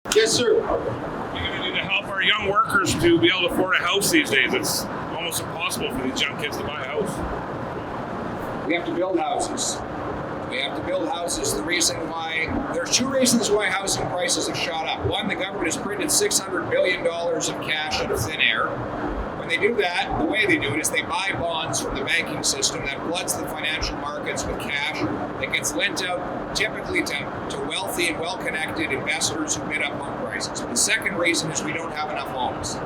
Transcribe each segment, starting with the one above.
Yes, sir. What are you going to do to help our young workers to be able to afford a house these days? It's almost impossible for these young kids to buy a house. We have to build houses. We have to build houses. There's two reasons why housing prices have shot up. One, the government has printed $600 billion of cash out of thin air. When they do that, the way they do it is they buy bonds from the banking system that floods the financial markets with cash that gets lent out typically to wealthy and well-connected investors who bid up home prices. The second reason is we don't have enough homes.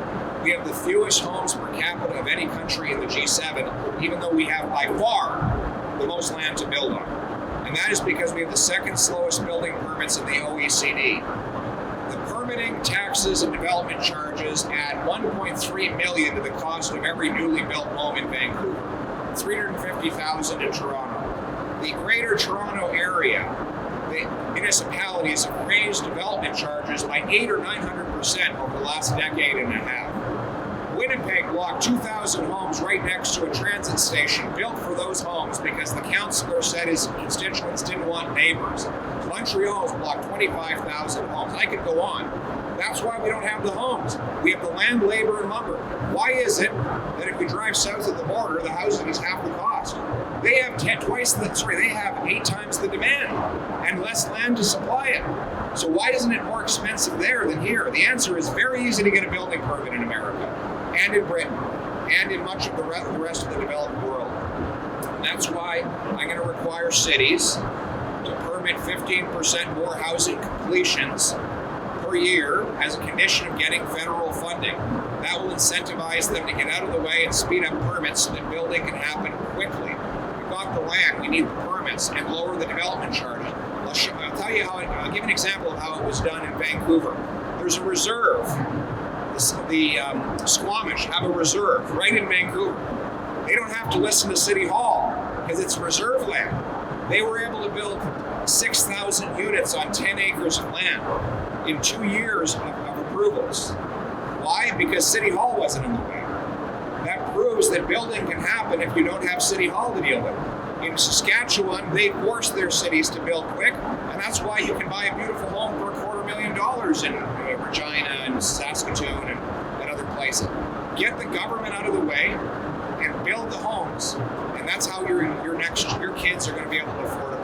We have the fewest homes per capita of any country in the G7, even though we have by far the most land to build on. And that is because we have the second slowest building permits in the OECD. The permitting, taxes, and development charges add $1.3 million to the cost of every newly built home in Vancouver, $350,000 in Toronto. The Greater Toronto Area, the municipalities have raised development charges by 800 or 900% over the last decade and a half. Winnipeg blocked 2,000 homes right next to a transit station built for those homes because the councillor said his constituents didn't want neighbors. Montreal's blocked 25,000 homes. I could go on. That's why we don't have the homes. We have the land, labor, and lumber. Why is it that if you drive south of the border, the housing is half the cost? They have 8 times the demand and less land to supply it. So why isn't it more expensive there than here? The answer is very easy to get a building permit in America and in Britain and in much of the rest of the developed world. And that's why I'm going to require cities to permit 15% more housing completions per year as a condition of getting federal funding. That will incentivize them to get out of the way and speed up permits so that building can happen quickly. We've got the land, we need the permits, and lower the development charges. I'll give an example of how it was done in Vancouver. There's a reserve. The Squamish have a reserve right in Vancouver. They don't have to listen to City Hall because it's reserve land. They were able to build 6,000 units on 10 acres of land in 2 years of approvals. Why? Because City Hall wasn't in the way. That proves that building can happen if you don't have City Hall to deal with. In Saskatchewan, they force their cities to build quick, and that's why you can buy a beautiful home for $250,000 in Regina and Saskatoon and other places. Get the government out of the way and build the homes, and that's how your kids are going to be able to afford a